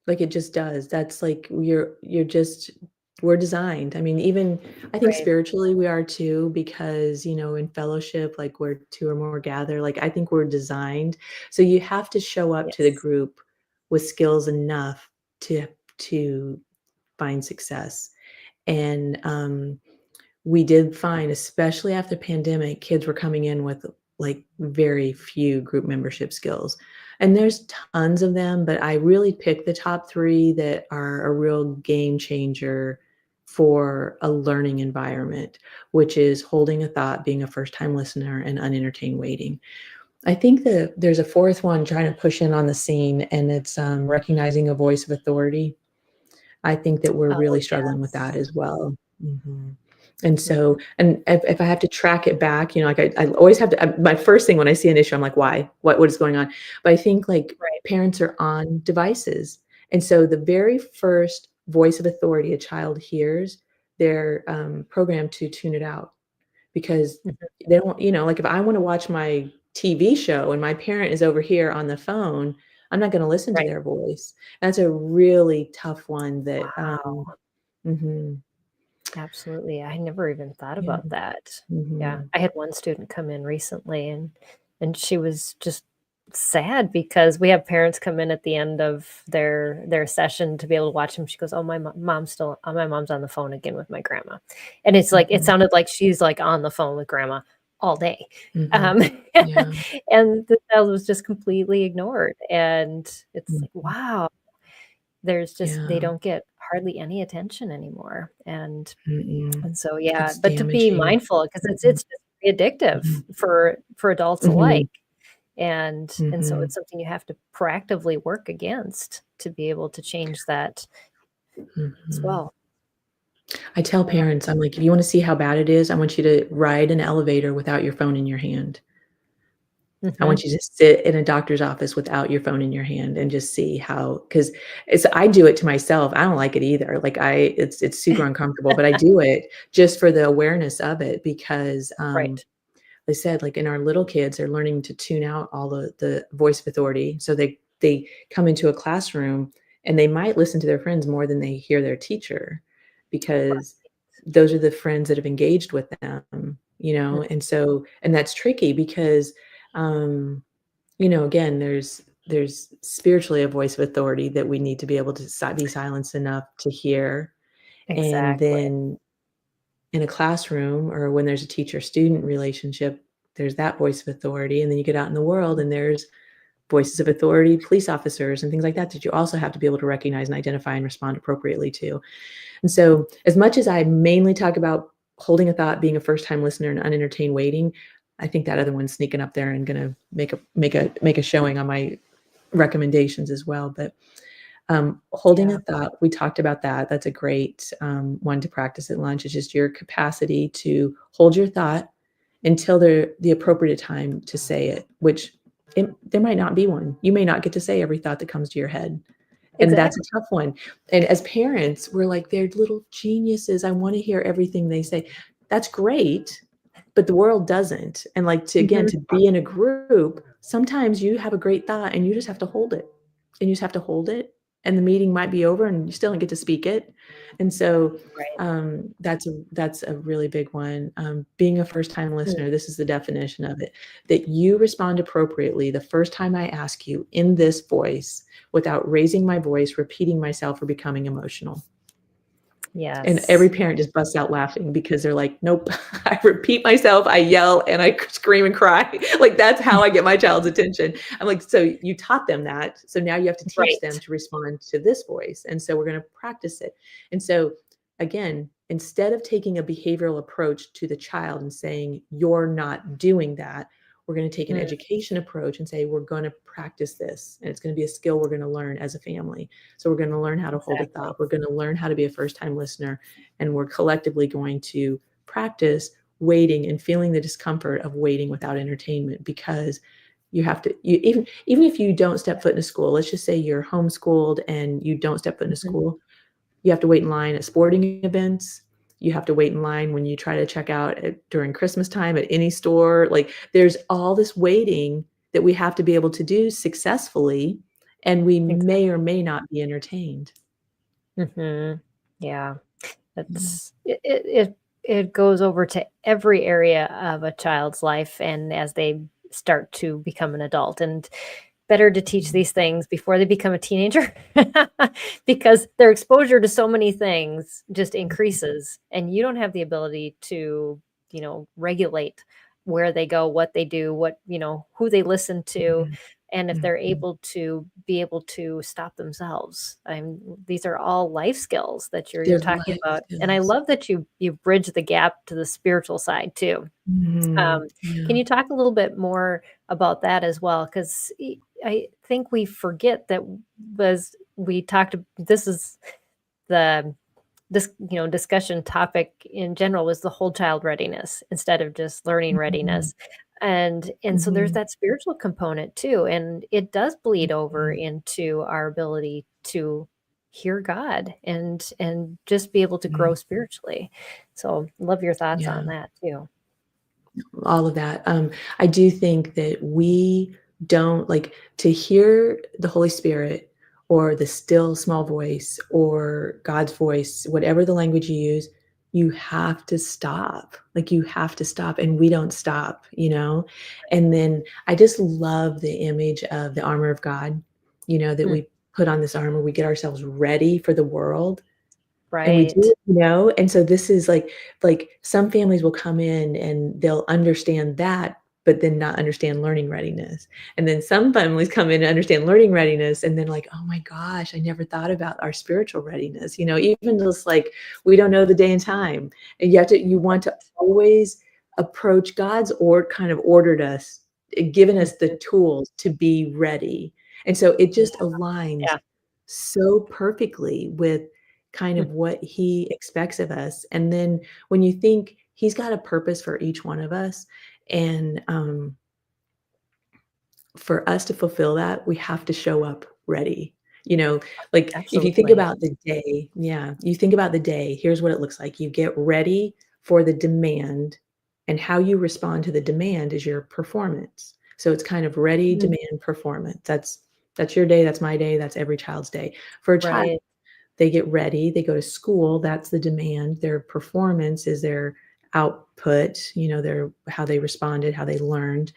Like it just does. That's like we're designed. I mean, even I think spiritually we are too, because, in fellowship, like where 2 or more gather, like I think we're designed. So you have to show up to the group with skills enough to find success. And we did find, especially after the pandemic, kids were coming in with like very few group membership skills. And there's tons of them, but I really picked the top 3 that are a real game changer for a learning environment, which is holding a thought, being a first-time listener, and unentertained waiting. I think that there's a 4th one trying to push in on the scene, and it's recognizing a voice of authority. I think that we're really struggling with that as well. Mm-hmm. And so, and if I have to track it back, like I always have to, my first thing when I see an issue, I'm like, why, what is going on? But I think parents are on devices. And so the very first voice of authority a child hears, they're programmed to tune it out, because they don't, like if I want to watch my TV show and my parent is over here on the phone, I'm not going to listen to their voice. That's a really tough one that, Absolutely. I never even thought about that. Yeah. I had one student come in recently, and she was just sad because we have parents come in at the end of their session to be able to watch them. She goes, "Oh, my mom's on the phone again with my grandma." And it's like, it sounded like she's like on the phone with grandma all day. And the child was just completely ignored. And it's like, wow, there's just, they don't get hardly any attention anymore. And so, It's but to be mindful, because it's just addictive for adults alike. And so it's something you have to proactively work against to be able to change that as well. I tell parents, I'm like, if you want to see how bad it is, I want you to ride an elevator without your phone in your hand. I want you to sit in a doctor's office without your phone in your hand and just see how, because I do it to myself. I don't like it either. Like it's super uncomfortable, but I do it just for the awareness of it because Right. I said, like in our little kids, they're learning to tune out all the voice of authority. So they come into a classroom and they might listen to their friends more than they hear their teacher because those are the friends that have engaged with them, and so, and that's tricky because, again, there's spiritually a voice of authority that we need to be able to be silenced enough to hear. And Exactly. then in a classroom or when there's a teacher-student relationship, there's that voice of authority. And then you get out in the world and there's voices of authority, police officers and things like that you also have to be able to recognize and identify and respond appropriately to. And so as much as I mainly talk about holding a thought, being a first-time listener and unentertained waiting, I think that other one's sneaking up there and gonna make a showing on my recommendations as well. But holding a thought, we talked about that. That's a great one to practice at lunch. It's just your capacity to hold your thought until the appropriate time to say it, which there might not be one. You may not get to say every thought that comes to your head. And that's Exactly. a tough one. And as parents, we're like, they're little geniuses. I want to hear everything they say. That's great, but the world doesn't. And like to be in a group, sometimes you have a great thought and you just have to hold it. And you just have to hold it. And the meeting might be over and you still don't get to speak it. And so Right. that's a really big one. Being a first-time listener, this is the definition of it, that you respond appropriately the first time I ask you in this voice without raising my voice, repeating myself, or becoming emotional. And every Yes. parent just busts out laughing because they're like, nope, I repeat myself, I yell, and I scream and cry. Like, that's how I get my child's attention. I'm like, so you taught them that. So now you have to teach them Right. to respond to this voice. And so we're going to practice it. And so, again, instead of taking a behavioral approach to the child and saying, you're not doing that, we're going to take an education approach and say, we're going to practice this. And it's going to be a skill we're going to learn as a family. So we're going to learn how to hold a thought. We're going to learn how to be a first-time listener. And we're collectively going to practice waiting and feeling the discomfort of waiting without entertainment, because you have to, even if you don't step foot in a school, let's just say you're homeschooled and you don't step foot in a school, you have to wait in line at sporting events. You have to wait in line when you try to check out during Christmas time at any store. Like, there's all this waiting that we have to be able to do successfully, and we may or may not be entertained. Yeah, that's it goes over to every area of a child's life, and as they start to become an adult, and better to teach these things before they become a teenager because their exposure to so many things just increases, and you don't have the ability to, regulate where they go, what they do, who they listen to, and if they're able to stop themselves. These are all life skills that you're They're talking life about, and I skills. love that you bridge the gap to the spiritual side too. Yeah. Can you talk a little bit more about that as well? Because I think we forget that was we talked. This is the discussion topic in general was the whole child readiness instead of just learning Mhm. readiness, and so there's Mhm. that spiritual component too, and it does bleed over Mhm. into our ability to hear God and just be able to grow Mhm. spiritually. So love your thoughts Yeah. on that too. All of that. I do think that we don't like to hear the Holy Spirit or the still small voice or God's voice, whatever the language you use, you have to stop. Like, you have to stop, and we don't stop. And then I just love the image of the armor of God, that Mm, we put on this armor, we get ourselves ready for the world. And we do right. it. And so this is like some families will come in and they'll understand that, but then not understand learning readiness. And then some families come in and understand learning readiness and then like, oh my gosh, I never thought about our spiritual readiness. Even just like we don't know the day and time. And you want to always approach God's or kind of ordered us, given us the tools to be ready. And so it Yeah, just aligns yeah, so perfectly with kind of what he expects of us. And then when you think he's got a purpose for each one of us, and for us to fulfill that, we have to show up ready. Like if you think Absolutely. about the day, you think about the day, here's what it looks like. You get ready for the demand, and how you respond to the demand is your performance. So it's kind of ready, demand, performance. That's your day, that's my day, that's every child's day. For a child, Right. they get ready, they go to school, that's the demand. Their performance is their output, their how they responded, how they learned.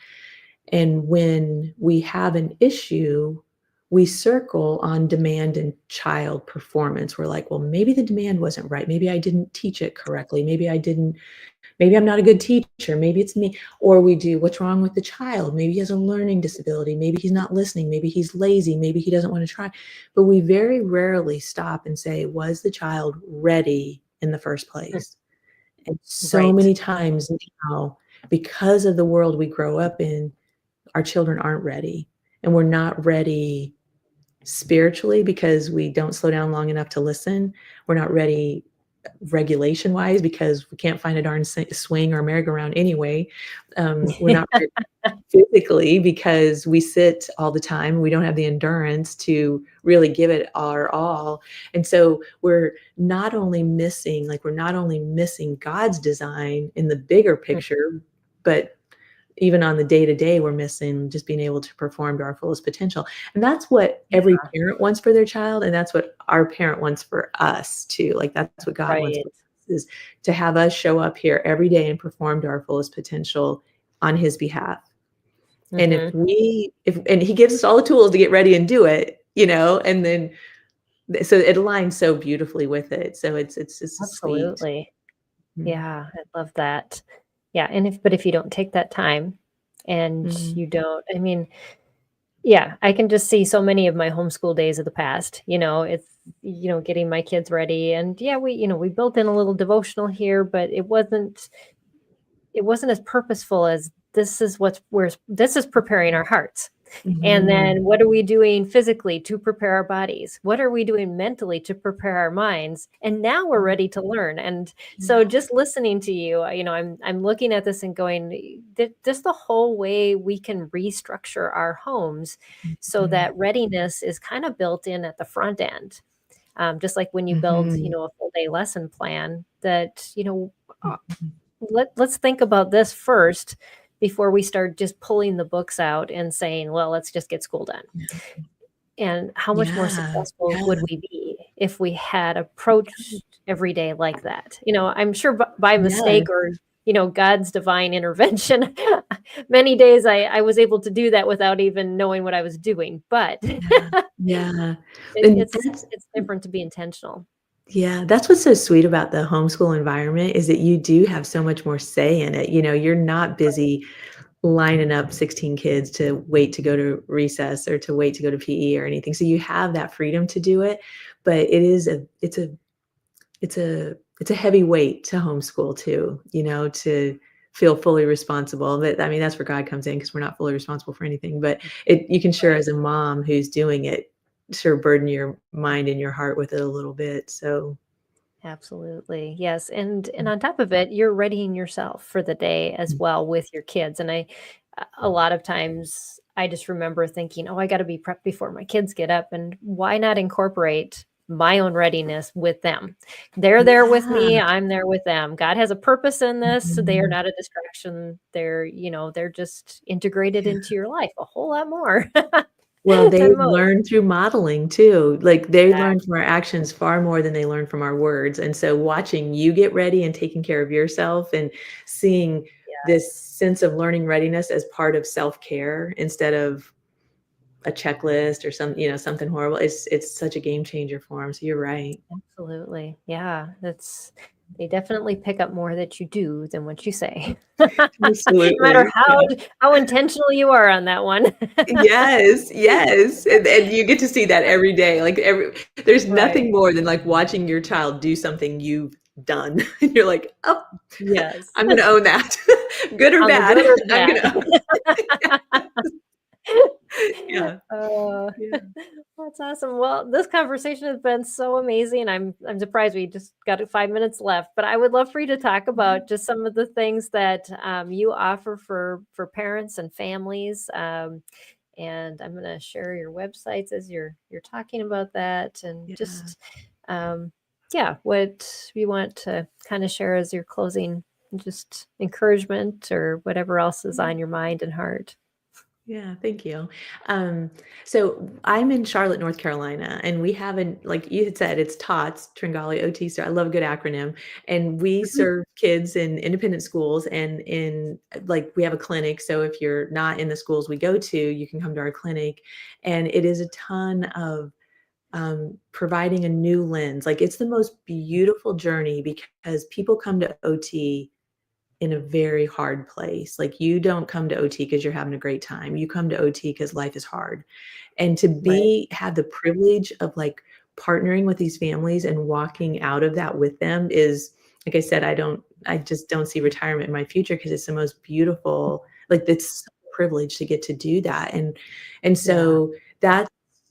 And when we have an issue, we circle on demand and child performance. We're like, well, maybe the demand wasn't right. Maybe I didn't teach it correctly. Maybe I'm not a good teacher. Maybe it's me. Or we do, what's wrong with the child? Maybe he has a learning disability. Maybe he's not listening. Maybe he's lazy. Maybe he doesn't want to try. But we very rarely stop and say, was the child ready in the first place? And so Right. many times now, because of the world we grow up in, our children aren't ready, and we're not ready spiritually because we don't slow down long enough to listen. We're not ready regulation wise because we can't find a darn swing or merry-go-round anyway. We're not ready physically because we sit all the time. We don't have the endurance to really give it our all. And so we're not only missing God's design in the bigger picture, but even on the day-to-day, we're missing just being able to perform to our fullest potential. And that's what every parent wants for their child. And that's what our parent wants for us too. Like that's what God wants Right. for us, is to have us show up here every day and perform to our fullest potential on his behalf. And and he gives us all the tools to get ready and do it, and then, so it aligns so beautifully with it. So it's just sweet. Absolutely. Mhm. Yeah, I love that. Yeah, and if you don't take that time and Mhm. you don't, I mean, yeah, I can just see so many of my homeschool days of the past, it's, getting my kids ready, and yeah, we built in a little devotional here, but it wasn't as purposeful as this is preparing our hearts. And Mhm. then what are we doing physically to prepare our bodies? What are we doing mentally to prepare our minds? And now we're ready to learn. And so Yeah. just listening to you, I'm looking at this and going, just the whole way we can restructure our homes so Mhm. that readiness is kind of built in at the front end. Just like when you build, Mhm. a full day lesson plan that, Mhm. let's think about this first before we start just pulling the books out and saying, well, let's just get school done. And how much more Yeah, successful yeah. would we be if we had approached every day like that? I'm sure by Yes. mistake or, God's divine intervention, many days I was able to do that without even knowing what I was doing. But Yeah, yeah, it, and it's it's different to be intentional. that's what's so sweet about the homeschool environment, is that you do have so much more say in it. You're not busy lining up 16 kids to wait to go to recess or to wait to go to PE or anything. So you have that freedom to do it, but it's a heavy weight to homeschool too, to feel fully responsible. But I mean, that's where God comes in, because we're not fully responsible for anything. But you can sure, as a mom who's doing it, sure burden your mind and your heart with it a little bit. So Absolutely. Yes. And on top of it, you're readying yourself for the day as well with your kids. And a lot of times I just remember thinking, oh, I got to be prepped before my kids get up. And why not incorporate my own readiness with them? They're there with yeah. me. I'm there with them. God has a purpose in this. They are Mhm. not a distraction. They're just integrated into your life a whole lot more Well, they than most. learn through modeling too. Like, they learn Exactly. from our actions far more than they learn from our words. And so watching you get ready and taking care of yourself, and seeing this Yes. sense of learning readiness as part of self-care instead of a checklist or something horrible. It's such a game changer for them. So you're right. Absolutely. Yeah, they definitely pick up more that you do than what you say. No matter Absolutely. Yeah. how intentional you are on that one. Yes, yes, and you get to see that every day, like, there's Right. nothing more than, like, watching your child do something you've done, and you're like, "Oh, Yes. I'm gonna own that. Good or On the bad, good or the I'm gonna own." bad. Yeah, Oh, yeah. That's awesome. Well, this conversation has been so amazing. I'm surprised we just got 5 minutes left, but I would love for you to talk about just some of the things that you offer for parents and families. And I'm going to share your websites as you're talking about that, and just what you want to kind of share as your closing, just encouragement or whatever else is on your mind and heart. Yeah, thank you. So I'm in Charlotte, North Carolina, and we have like you had said, it's T.O.T.S, Tringali O.T.S. I love a good acronym. And we serve kids in independent schools and we have a clinic. So if you're not in the schools we go to, you can come to our clinic. And it is a ton of providing a new lens. Like it's the most beautiful journey because people come to OT in a very hard place. Like you don't come to OT because you're having a great time. You come to OT because life is hard. And to have the privilege of like partnering with these families and walking out of that with them is, like I said, I just don't see retirement in my future because it's the most beautiful, like it's a privilege to get to do that. And so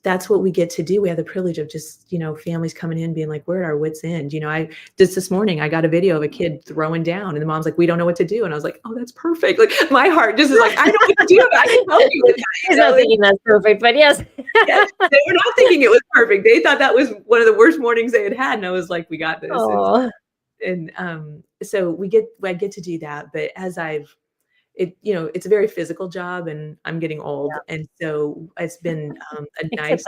that's what we get to do. We have the privilege of just, families coming in being like, we're at our wits' end. I just this morning, I got a video of a kid throwing down and the mom's like, we don't know what to do. And I was like, oh, that's perfect. Like my heart just is like, I know what to do. I can help you with that. He's not thinking that's perfect, but yes. Yes, they were not thinking it was perfect. They thought that was one of the worst mornings they had had. And I was like, we got this. So I get to do that. But as it's a very physical job and I'm getting old. And so it's been a nice,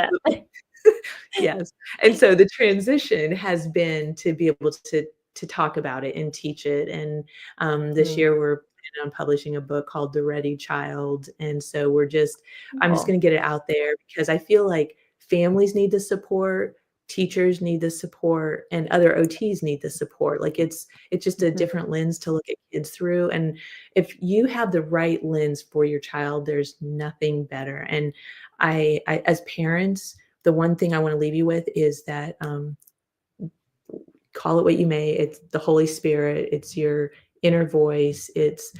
yes. And so the transition has been to be able to talk about it and teach it. And this year we're planning on publishing a book called The Ready Child. And so I'm just going to get it out there because I feel like families need the support, teachers need the support, and other OTs need the support. Like it's just a different lens to look at kids through. And if you have the right lens for your child, there's nothing better. And I as parents, the one thing I want to leave you with is that call it what you may. It's the Holy Spirit. It's your inner voice. It's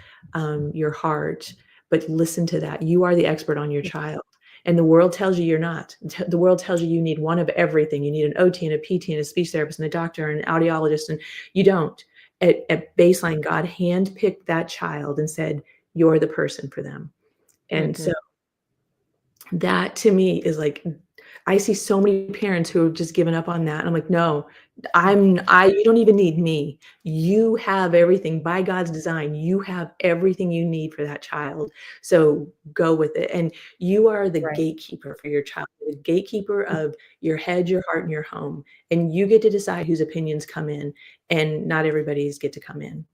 your heart. But listen to that. You are the expert on your child. And the world tells you you're not. The world tells you need one of everything. You need an OT and a PT and a speech therapist and a doctor and an audiologist. And you don't. At baseline, God handpicked that child and said, you're the person for them. And so that to me is like, I see so many parents who have just given up on that. And I'm like, no, you don't even need me. You have everything by God's design. You have everything you need for that child. So go with it. And you are the gatekeeper for your child, the gatekeeper of your head, your heart, and your home. And you get to decide whose opinions come in, and not everybody's get to come in.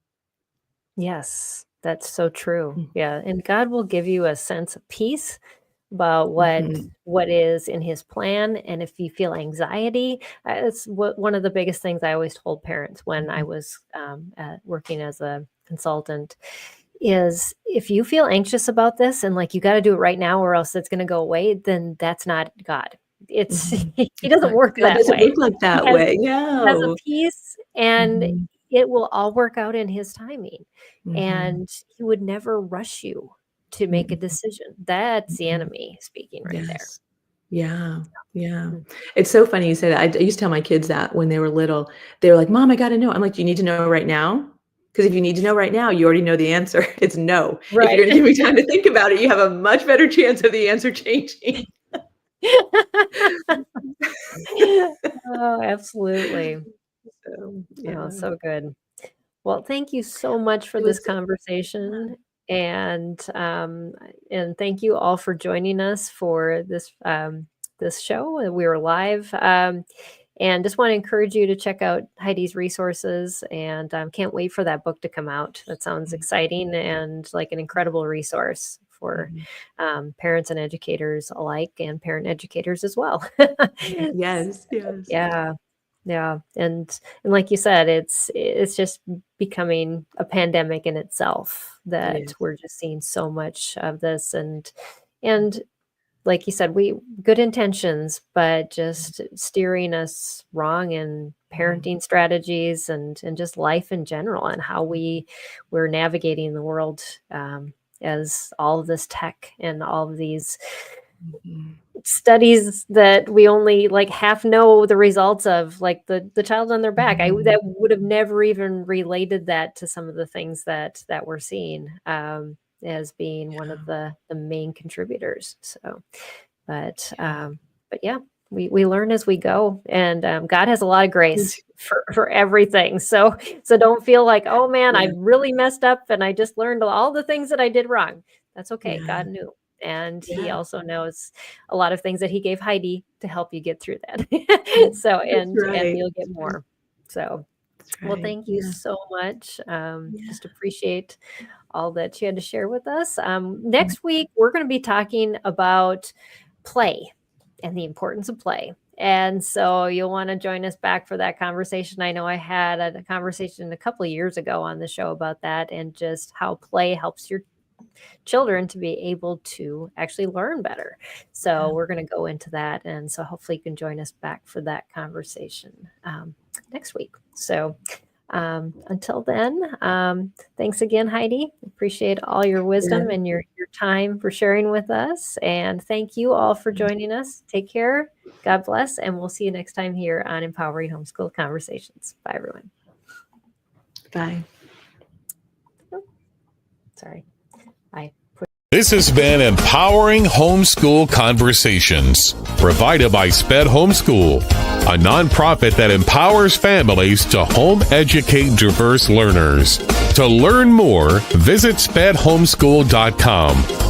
Yes, that's so true. Yeah. And God will give you a sense of peace about what is in his plan. And if you feel anxiety, it's one of the biggest things I always told parents when I was working as a consultant is if you feel anxious about this and like you got to do it right now or else it's going to go away, then that's not God. It's he doesn't work that way. Doesn't work like that way. No. He has a peace and it will all work out in his timing. And he would never rush you to make a decision. That's the enemy speaking right there. Yeah. It's so funny you say that. I used to tell my kids that when they were little. They were like, Mom, I got to know. I'm like, do you need to know right now? Because if you need to know right now, you already know the answer. It's no. If you're going to give me time to think about it, you have a much better chance of the answer changing. Oh, absolutely. So good. Well, thank you so much for this conversation. And thank you all for joining us for this this show. We were live, and just want to encourage you to check out Heidi's resources. And can't wait for that book to come out. That sounds exciting and like an incredible resource for parents and educators alike, and parent educators as well. Yes. Yeah. And like you said, it's just becoming a pandemic in itself that we're just seeing so much of this. And like you said, good intentions, but just steering us wrong in parenting strategies and just life in general and how we're navigating the world as all of this tech and all of these studies that we only like half know the results of, like the child on their back. That would have never even related that to some of the things that we're seeing as being one of the main contributors. So, but yeah, we learn as we go, and God has a lot of grace for everything. So don't feel like, oh man, I really messed up and I just learned all the things that I did wrong. That's okay. God knew. And he also knows a lot of things that he gave Heidi to help you get through that. So, and you'll get more. So, well, thank you so much. Just appreciate all that you had to share with us. Next week, we're going to be talking about play and the importance of play. And so you'll want to join us back for that conversation. I know I had a conversation a couple of years ago on the show about that, and just how play helps your children to be able to actually learn better. So we're going to go into that. And so hopefully you can join us back for that conversation next week. So until then, thanks again, Heidi. Appreciate all your wisdom and your time for sharing with us. And thank you all for joining us. Take care. God bless. And we'll see you next time here on Empowering Homeschool Conversations. Bye, everyone. Bye. Oh, sorry. This has been Empowering Homeschool Conversations, provided by SPED Homeschool, a nonprofit that empowers families to home educate diverse learners. To learn more, visit spedhomeschool.com